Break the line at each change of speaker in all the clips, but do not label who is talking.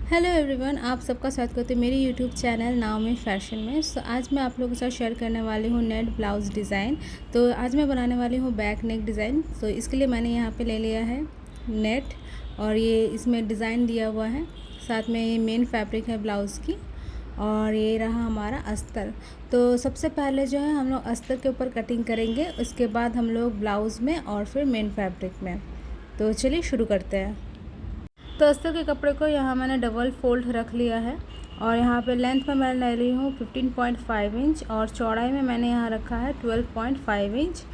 Hello everyone, आप सबका स्वागत करते हैं मेरे यूट्यूब चैनल नाओमी फैशन में। आज मैं आप लोगों के साथ शेयर करने वाली हूँ नेट ब्लाउज़ डिज़ाइन। तो आज मैं बनाने वाली हूँ बैक नेक डिज़ाइन। तो इसके लिए मैंने यहाँ पे ले लिया है नेट और ये इसमें डिज़ाइन दिया हुआ है। साथ में ये मेन फैब्रिक है ब्लाउज़ की और ये रहा हमारा अस्तर। तो सबसे पहले जो है हम लोग अस्तर के ऊपर कटिंग करेंगे, उसके बाद हम लोग ब्लाउज़ में और फिर मेन फैब्रिक में। तो चलिए शुरू करते हैं। तो अस्तर के कपड़े को यहाँ मैंने डबल फोल्ड रख लिया है और यहाँ पे लेंथ में मैं ले रही हूँ 15.5 इंच और चौड़ाई में मैंने यहाँ रखा है 12.5 इंच।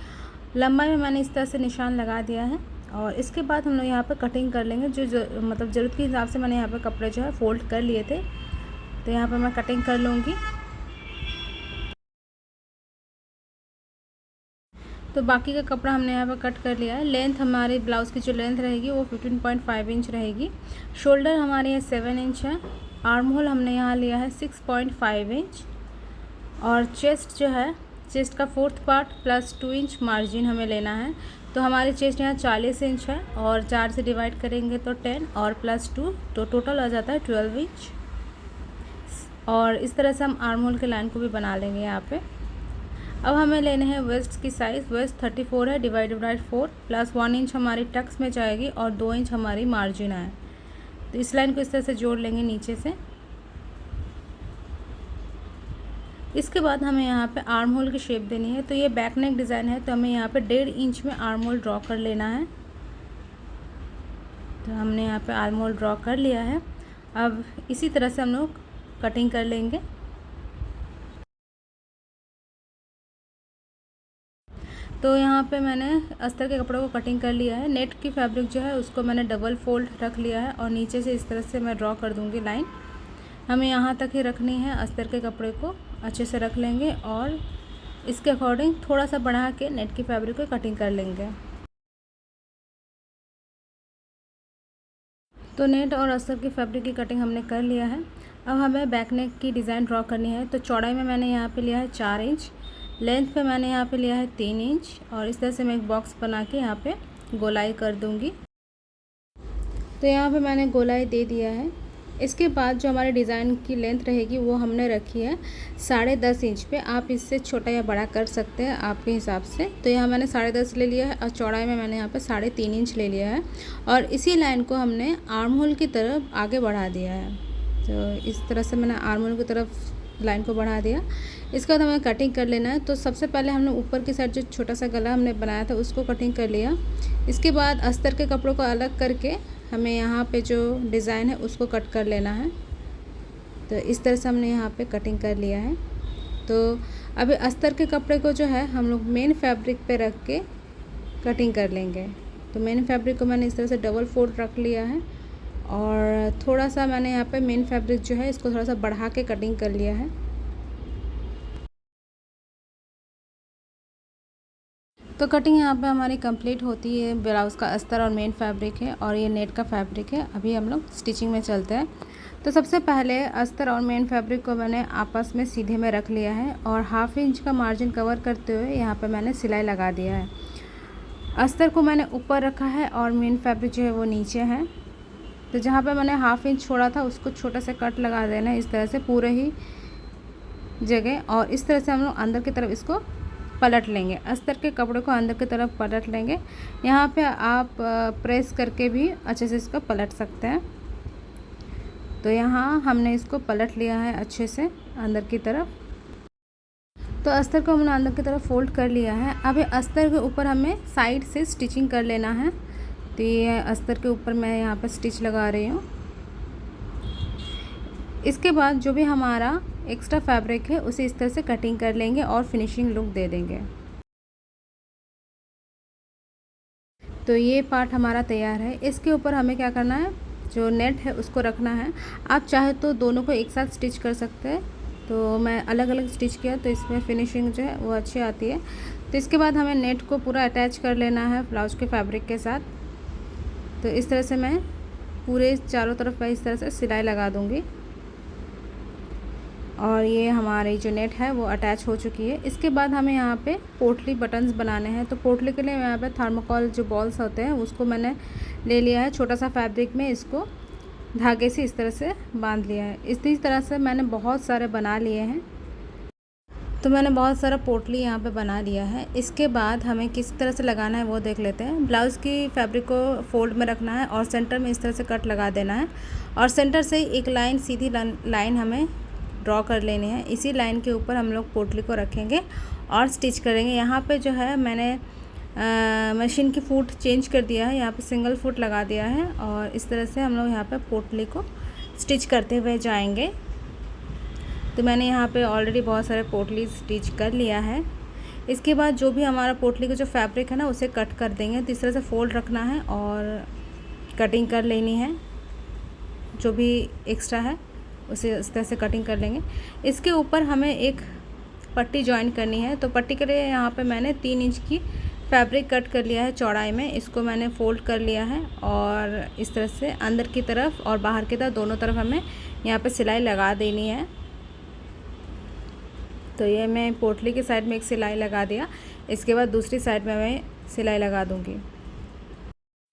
लंबाई में मैंने इस तरह से निशान लगा दिया है और इसके बाद हम लोग यहाँ पे कटिंग कर लेंगे। मतलब ज़रूरत के हिसाब से मैंने यहाँ पे कपड़े जो है फ़ोल्ड कर लिए थे, तो यहाँ पर मैं कटिंग कर लूँगी। तो बाकी का कपड़ा हमने यहाँ पर कट कर लिया है। लेंथ हमारी ब्लाउज़ की जो लेंथ रहेगी वो 15.5 इंच रहेगी। शोल्डर हमारे यहाँ 7 इंच है। आर्म होल हमने यहाँ लिया है 6.5 इंच और चेस्ट जो है, चेस्ट का 4th part plus 2 inch margin हमें लेना है। तो हमारी चेस्ट यहाँ 40 इंच है और 4 से डिवाइड करेंगे तो 10 और प्लस 2 तो टोटल आ जाता है 12 इंच। और इस तरह से हम आर्म होल के लाइन को भी बना लेंगे यहाँ पे। अब हमें लेने हैं वेस्ट की साइज़। वेस्ट 34 है, डिवाइडेड बाई 4 प्लस 1 इंच हमारी टक्स में जाएगी और 2 इंच हमारी मार्जिन है। तो इस लाइन को इस तरह से जोड़ लेंगे नीचे से। इसके बाद हमें यहाँ पे आर्म होल की शेप देनी है। तो ये बैक नेक डिज़ाइन है, तो हमें यहाँ पे 1.5 इंच में आर्म होल ड्रॉ कर लेना है। तो हमने यहाँ पे आर्म होल ड्रॉ कर लिया है। अब इसी तरह से हम लोग कटिंग कर लेंगे। तो यहाँ पे मैंने अस्तर के कपड़ों को कटिंग कर लिया है। नेट की फैब्रिक जो है उसको मैंने डबल फोल्ड रख लिया है और नीचे से इस तरह से मैं ड्रॉ कर दूँगी लाइन। हमें यहाँ तक ही रखनी है। अस्तर के कपड़े को अच्छे से रख लेंगे और इसके अकॉर्डिंग थोड़ा सा बढ़ा के नेट की फैब्रिक को कटिंग कर लेंगे। तो नेट और अस्तर की फैब्रिक की कटिंग हमने कर लिया है। अब हमें बैक नेक की डिज़ाइन ड्रॉ करनी है। तो चौड़ाई में मैंने यहाँ पे लिया है 4 इंच, लेंथ पे मैंने यहाँ पे लिया है 3 इंच और इस तरह से मैं एक बॉक्स बना के यहाँ पे गोलाई कर दूँगी। तो यहाँ पे मैंने गोलाई दे दिया है। इसके बाद जो हमारे डिज़ाइन की लेंथ रहेगी वो हमने रखी है 10.5 इंच पे। आप इससे छोटा या बड़ा कर सकते हैं आपके हिसाब से। तो यहाँ मैंने 10.5 ले लिया है और चौड़ाई में मैंने यहाँ पे 3.5 इंच ले लिया है और इसी लाइन को हमने आर्म होल की तरफ आगे बढ़ा दिया है। तो इस तरह से मैंने आर्म होल की तरफ लाइन को बढ़ा दिया। इसके बाद हमें कटिंग कर लेना है। तो सबसे पहले हमने ऊपर की साइड जो छोटा सा गला हमने बनाया था उसको कटिंग कर लिया। इसके बाद अस्तर के कपड़ों को अलग करके हमें यहाँ पे जो डिज़ाइन है उसको कट कर लेना है। तो इस तरह से हमने यहाँ पे कटिंग कर लिया है। तो अभी अस्तर के कपड़े को जो है हम लोग मेन फैब्रिक पे रख के कटिंग कर लेंगे। तो मेन फैब्रिक को मैंने इस तरह से डबल फोल्ड रख लिया है और थोड़ा सा मैंने यहाँ पे मेन फैब्रिक जो है इसको थोड़ा सा बढ़ा के कटिंग कर लिया है। तो कटिंग यहाँ पे हमारी कंप्लीट होती है। ब्लाउज़ का अस्तर और मेन फैब्रिक है और ये नेट का फैब्रिक है। अभी हम लोग स्टिचिंग में चलते हैं। तो सबसे पहले अस्तर और मेन फैब्रिक को मैंने आपस में सीधे में रख लिया है और 1/2 इंच का मार्जिन कवर करते हुए यहाँ पे मैंने सिलाई लगा दिया है। अस्तर को मैंने ऊपर रखा है और मेन फैब्रिक जो है वो नीचे है। तो जहाँ पे मैंने 1/2 इंच छोड़ा था उसको छोटा सा कट लगा देना है इस तरह से पूरे ही जगह। और इस तरह से हम लोग अंदर की तरफ इसको पलट लेंगे। अस्तर के कपड़े को अंदर की तरफ पलट लेंगे। यहाँ पे आप प्रेस करके भी अच्छे से इसको पलट सकते हैं। तो यहाँ हमने इसको पलट लिया है अच्छे से अंदर की तरफ। तो अस्तर को हमने अंदर की तरफ फोल्ड कर लिया है। अभी अस्तर के ऊपर हमें साइड से स्टिचिंग कर लेना है। तो ये अस्तर के ऊपर मैं यहाँ पर स्टिच लगा रही हूँ। इसके बाद जो भी हमारा एक्स्ट्रा फैब्रिक है उसे इस तरह से कटिंग कर लेंगे और फिनिशिंग लुक दे देंगे। तो ये पार्ट हमारा तैयार है। इसके ऊपर हमें क्या करना है, जो नेट है उसको रखना है। आप चाहे तो दोनों को एक साथ स्टिच कर सकते हैं। तो मैं अलग अलग स्टिच किया तो इसमें फिनिशिंग जो है वो अच्छी आती है। तो इसके बाद हमें नेट को पूरा अटैच कर लेना है ब्लाउज के फैब्रिक के साथ। तो इस तरह से मैं पूरे चारों तरफ पर इस तरह से सिलाई लगा दूँगी और ये हमारी जो नेट है वो अटैच हो चुकी है। इसके बाद हमें यहाँ पे पोटली बटन्स बनाने हैं। तो पोटली के लिए यहाँ पे थर्मोकॉल जो बॉल्स होते हैं उसको मैंने ले लिया है। छोटा सा फैब्रिक में इसको धागे से इस तरह से बांध लिया है। इसी तरह से मैंने बहुत सारे बना लिए हैं। तो मैंने बहुत सारा पोटली यहाँ पे बना लिया है। इसके बाद हमें किस तरह से लगाना है वो देख लेते हैं। ब्लाउज़ की फैब्रिक को फोल्ड में रखना है और सेंटर में इस तरह से कट लगा देना है और सेंटर से एक लाइन, सीधी लाइन हमें ड्रॉ कर लेनी है। इसी लाइन के ऊपर हम लोग पोटली को रखेंगे और स्टिच करेंगे। यहाँ पे जो है मैंने मशीन की फुट चेंज कर दिया है, यहाँ पे सिंगल फुट लगा दिया है और इस तरह से हम लोग यहाँ पे पोटली को स्टिच करते हुए जाएंगे। तो मैंने यहाँ पे ऑलरेडी बहुत सारे पोटली स्टिच कर लिया है। इसके बाद जो भी हमारा पोटली का जो फैब्रिक है ना उसे कट कर देंगे। तो इस तरह से फोल्ड रखना है और कटिंग कर लेनी है। जो भी एक्स्ट्रा है उसे इस तरह से कटिंग कर लेंगे। इसके ऊपर हमें एक पट्टी जॉइन करनी है। तो पट्टी के लिए यहाँ पे मैंने 3 इंच की फैब्रिक कट कर लिया है चौड़ाई में। इसको मैंने फ़ोल्ड कर लिया है और इस तरह से अंदर की तरफ और बाहर की तरफ दोनों तरफ हमें यहाँ पे सिलाई लगा देनी है। तो ये मैं पोटली की साइड में एक सिलाई लगा दिया। इसके बाद दूसरी साइड में मैं सिलाई लगा दूँगी।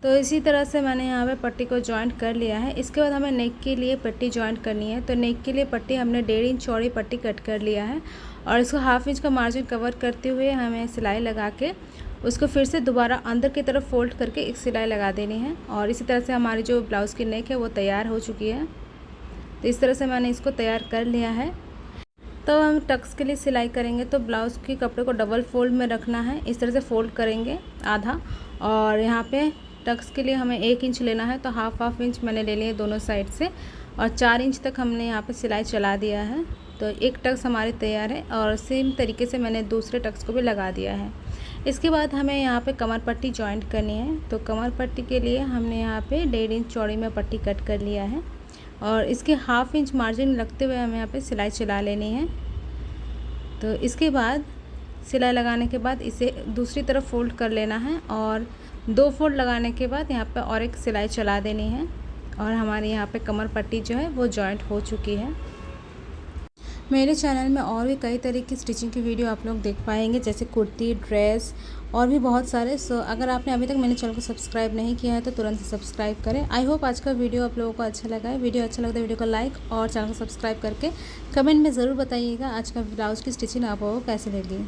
तो इसी तरह से मैंने यहाँ पे पट्टी को जॉइंट कर लिया है। इसके बाद हमें नेक के लिए पट्टी जॉइंट करनी है। तो नेक के लिए पट्टी हमने 1.5 इंच चौड़ी पट्टी कट कर लिया है और इसको 1/2 इंच का मार्जिन कवर करते हुए हमें सिलाई लगा के उसको फिर से दोबारा अंदर की तरफ फोल्ड करके एक सिलाई लगा देनी है। और इसी तरह से हमारी जो ब्लाउज़ की नेक है वो तैयार हो चुकी है। तो इस तरह से मैंने इसको तैयार कर लिया है। तो हम टक्स के लिए सिलाई करेंगे तो ब्लाउज़ के कपड़े को डबल फोल्ड में रखना है। इस तरह से फोल्ड करेंगे आधा और यहाँ पे टक्स के लिए हमें 1 इंच लेना है। तो हाफ इंच मैंने ले लिया दोनों साइड से और 4 इंच तक हमने यहाँ पे सिलाई चला दिया है। तो एक टक्स हमारी तैयार है और सेम तरीके से मैंने दूसरे टक्स को भी लगा दिया है। इसके बाद हमें यहाँ पे कमर पट्टी जॉइंट करनी है। तो कमर पट्टी के लिए हमने यहाँ पे 1.5 इंच चौड़ी में पट्टी कट कर लिया है और इसके 1/2 इंच मार्जिन रखते हुए हमें यहाँ पे सिलाई चला लेनी है। तो इसके बाद सिलाई लगाने के बाद इसे दूसरी तरफ फोल्ड कर लेना है और 2 फोल्ड लगाने के बाद यहाँ पे और एक सिलाई चला देनी है और हमारे यहाँ पे कमर पट्टी जो है वो जॉइंट हो चुकी है। मेरे चैनल में और भी कई तरह की स्टिचिंग की वीडियो आप लोग देख पाएंगे, जैसे कुर्ती, ड्रेस और भी बहुत सारे। सो अगर आपने अभी तक मेरे चैनल को सब्सक्राइब नहीं किया है तो तुरंत से सब्सक्राइब करें। आई होप आज का वीडियो आप लोगों को अच्छा लगा है। वीडियो अच्छा लगता है वीडियो को लाइक और चैनल को सब्सक्राइब करके कमेंट में ज़रूर बताइएगा आज का ब्लाउज़ की स्टिचिंग आप लोगों को कैसे लगी।